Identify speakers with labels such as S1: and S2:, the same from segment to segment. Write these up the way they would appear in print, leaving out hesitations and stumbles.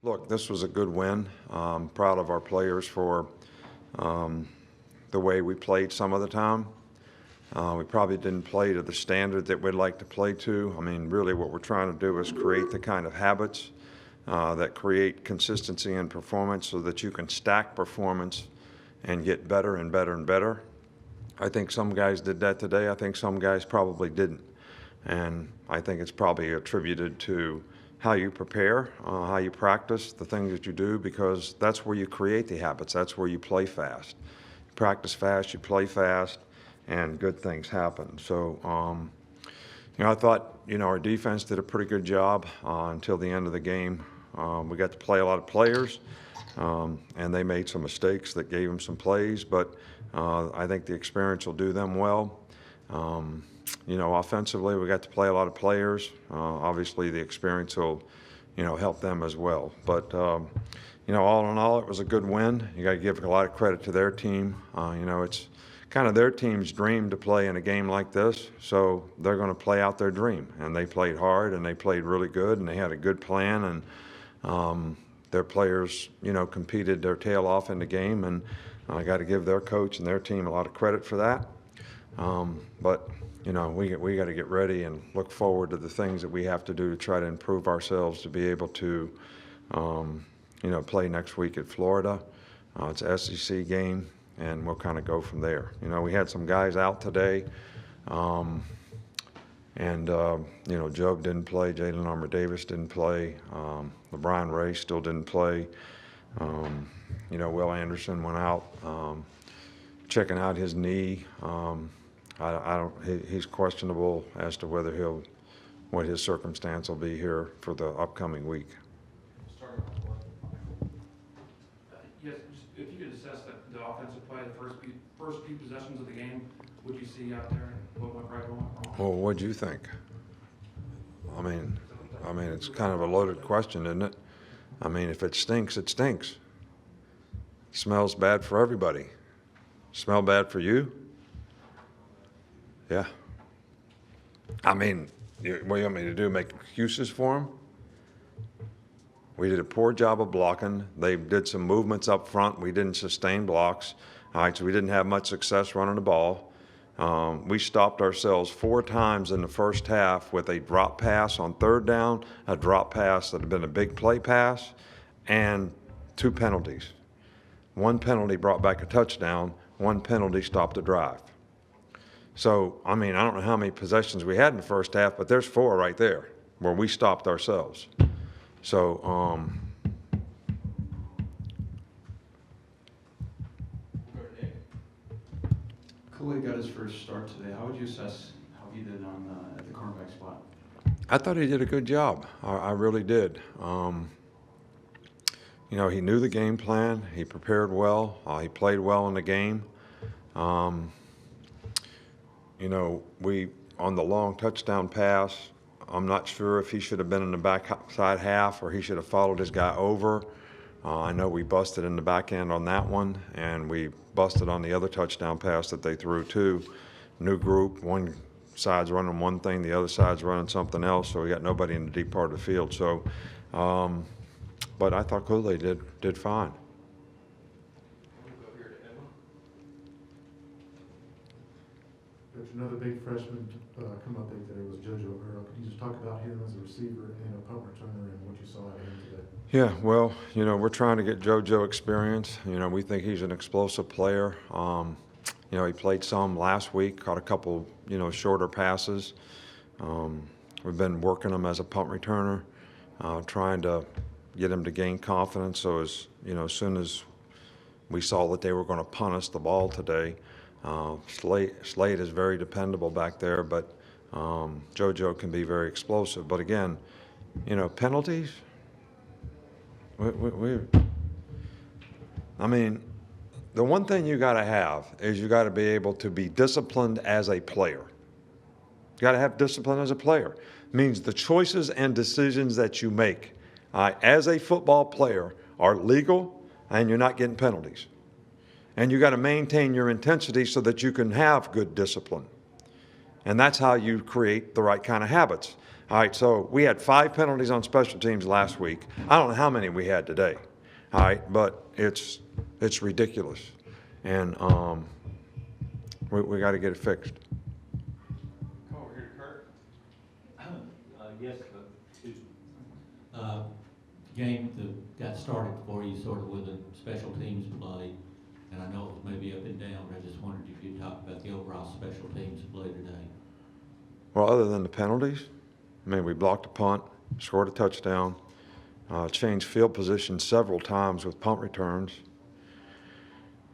S1: Look, this was a good win. Proud of our players for the way we played some of the time. We probably didn't play to the standard that we'd like to play to. I mean, really what we're trying to do is create the kind of habits that create consistency in performance so that you can stack performance and get better and better and better. I think some guys did that today. I think some guys probably didn't. And I think it's probably attributed to how you prepare, how you practice, the things that you do, because that's where you create the habits. That's where you play fast. You practice fast, you play fast, and good things happen. So, I thought, our defense did a pretty good job until the end of the game. We got to play a lot of players, and they made some mistakes that gave them some plays, but I think the experience will do them well. Offensively, we got to play a lot of players. Obviously, the experience will, help them as well. But, all in all, it was a good win. You got to give a lot of credit to their team. It's kind of their team's dream to play in a game like this, so they're going to play out their dream. And they played hard, and they played really good, and they had a good plan, and their players, competed their tail off in the game, and I got to give their coach and their team a lot of credit for that. But we got to get ready and look forward to the things that we have to do to try to improve ourselves to be able to, play next week at Florida. It's an SEC game, and we'll kind of go from there. We had some guys out today, and Job didn't play, Jalen Armour-Davis didn't play, LeBron Ray still didn't play. Will Anderson went out, checking out his knee. He's questionable as to what his circumstance will be here for the upcoming week.
S2: Yes, if you could assess the offensive play, the first few possessions of the game, what you see out there, and what went right, what went wrong?
S1: Well, what'd you think? I mean, it's kind of a loaded question, isn't it? I mean, if it stinks, it stinks. It smells bad for everybody. Smell bad for you? Yeah. I mean, what do you want me to do, make excuses for them? We did a poor job of blocking. They did some movements up front. We didn't sustain blocks. All right, so we didn't have much success running the ball. We stopped ourselves 4 times in the first half with a drop pass on third down, a drop pass that had been a big play pass, and 2 penalties. 1 penalty brought back a touchdown. 1 penalty stopped the drive. So, I don't know how many possessions we had in the first half, but there's 4 right there where we stopped ourselves. So,
S3: Kool-Aid got his first start today. How would you assess how he did at the cornerback spot?
S1: I thought he did a good job. I really did. He knew the game plan. He prepared well. He played well in the game. We on the long touchdown pass, I'm not sure if he should have been in the backside half or he should have followed his guy over. I know we busted in the back end on that one, and we busted on the other touchdown pass that they threw too. New group, one side's running one thing, the other side's running something else, so we got nobody in the deep part of the field. So, but I thought Kool-Aid did fine.
S4: Coach, another big freshman come up big today was JoJo Earl. Could you just talk about him as a receiver and a punt returner and what you saw out of him today?
S1: Yeah, well, we're trying to get JoJo experience. We think he's an explosive player. He played some last week, caught a couple, shorter passes. We've been working him as a punt returner, trying to get him to gain confidence. So as soon as we saw that they were going to punt us the ball today, Slade is very dependable back there, but JoJo can be very explosive. But again, penalties. The one thing you got to have is you got to be able to be disciplined as a player. You got to have discipline as a player. It means the choices and decisions that you make as a football player are legal, and you're not getting penalties. And you got to maintain your intensity so that you can have good discipline. And that's how you create the right kind of habits. All right, so we had 5 penalties on special teams last week. I don't know how many we had today. All right, but it's ridiculous. And we got to get it fixed.
S5: Come over here to Kurt.
S6: Yes, excuse me. Game that got started for you sort of with a special teams play, and I know it was maybe up and down, but I just wondered if you'd talk about the overall special teams play today.
S1: Well, other than the penalties, I mean, we blocked a punt, scored a touchdown, changed field position several times with punt returns.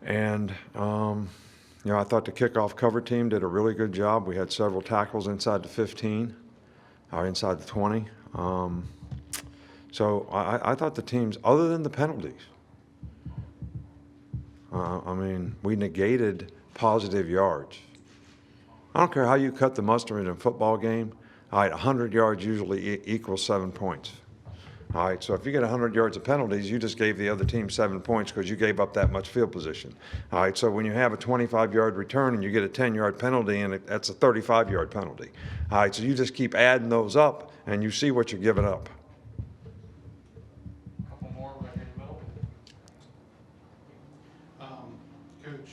S1: And, I thought the kickoff cover team did a really good job. We had several tackles inside the 15, or inside the 20. So I thought the teams, other than the penalties, we negated positive yards. I don't care how you cut the mustard in a football game. All right, 100 yards usually equals 7 points. All right, so if you get 100 yards of penalties, you just gave the other team 7 points because you gave up that much field position. All right, so when you have a 25-yard return and you get a 10-yard penalty, and that's a 35-yard penalty. All right, so you just keep adding those up, and you see what you're giving up.
S5: Couple more right here in the middle.
S7: Coach,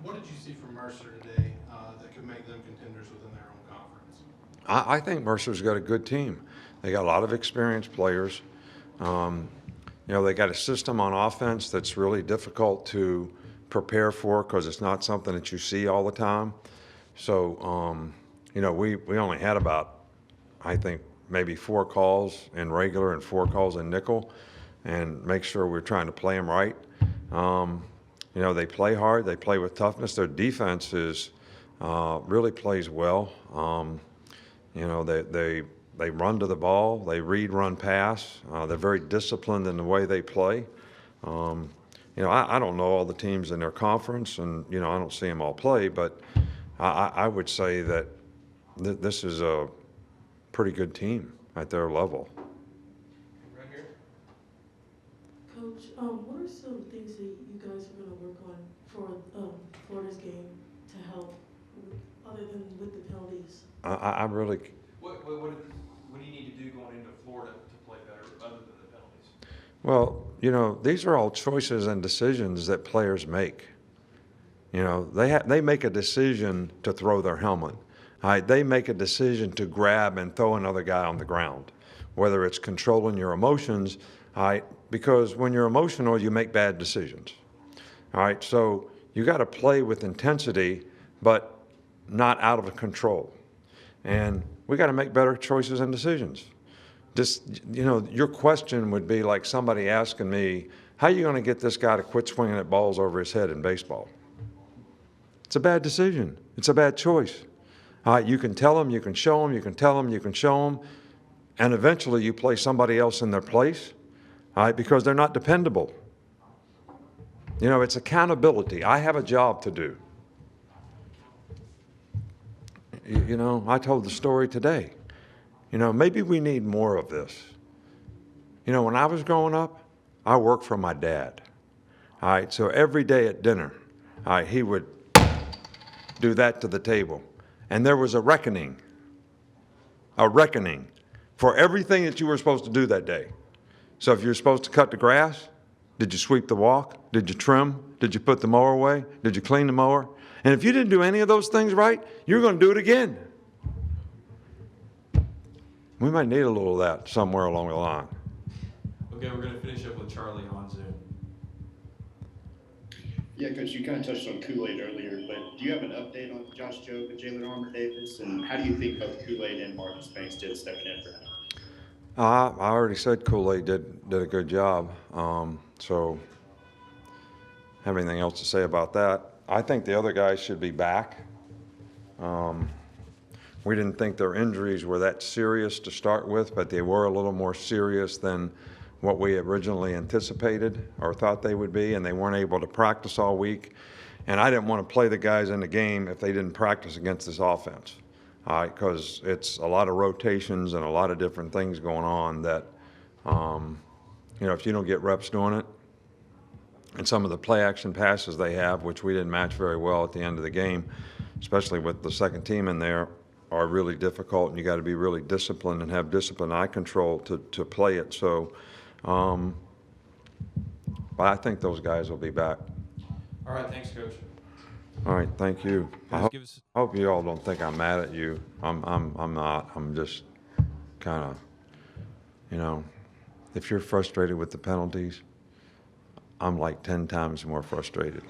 S7: what did you see from Mercer today that could make them contenders within their own conference?
S1: I think Mercer's got a good team. They got a lot of experienced players. They got a system on offense that's really difficult to prepare for because it's not something that you see all the time. So, we only had about, I think, maybe 4 calls in regular and 4 calls in nickel, and make sure we're trying to play them right. They play hard. They play with toughness. Their defense really plays well. They run to the ball. They read, run, pass. They're very disciplined in the way they play. I don't know all the teams in their conference, and I don't see them all play, but I would say that this is a pretty good team at their level.
S5: Right here.
S8: Coach, what are some things that you guys are going to work on for Florida's game to help, other than with the penalties?
S1: I really.
S5: What do you need to do going into Florida to play better other than the penalties?
S1: Well, these are all choices and decisions that players make. They make a decision to throw their helmet. All right, they make a decision to grab and throw another guy on the ground, whether it's controlling your emotions. All right, because when you're emotional, you make bad decisions. All right, so you got to play with intensity, but not out of control. And we got to make better choices and decisions. Just, your question would be like somebody asking me, how are you going to get this guy to quit swinging at balls over his head in baseball? It's a bad decision. It's a bad choice. All right, you can tell them, you can show them, you can tell them, you can show them, and eventually you place somebody else in their place, all right, because they're not dependable. It's accountability. I have a job to do. I told the story today. Maybe we need more of this. When I was growing up, I worked for my dad. All right, so every day at dinner, all right, he would do that to the table. And there was a reckoning for everything that you were supposed to do that day. So if you were supposed to cut the grass, did you sweep the walk? Did you trim? Did you put the mower away? Did you clean the mower? And if you didn't do any of those things right, you're going to do it again. We might need a little of that somewhere along the line.
S5: Okay, we're going to finish up with Charlie on Zoom.
S9: Yeah, Coach, you kind of touched on Kool-Aid earlier, but do you have an update on Josh Jobe and Jalen Armour-Davis? And how do you think both Kool-Aid and Marcus Banks did stepping in for him?
S1: I already said Kool-Aid did a good job. So have anything else to say about that? I think the other guys should be back. We didn't think their injuries were that serious to start with, but they were a little more serious than what we originally anticipated or thought they would be, and they weren't able to practice all week. And I didn't want to play the guys in the game if they didn't practice against this offense, because it's a lot of rotations and a lot of different things going on that, if you don't get reps doing it, and some of the play action passes they have, which we didn't match very well at the end of the game, especially with the second team in there, are really difficult, and you got to be really disciplined and have discipline, eye control to play it. So, but I think those guys will be back.
S5: All right, thanks, Coach.
S1: All right, thank you. I
S5: Guys, give us,
S1: hope you all don't think I'm mad at you. I'm not. I'm just kind of, you know, if you're frustrated with the penalties, I'm like 10 times more frustrated.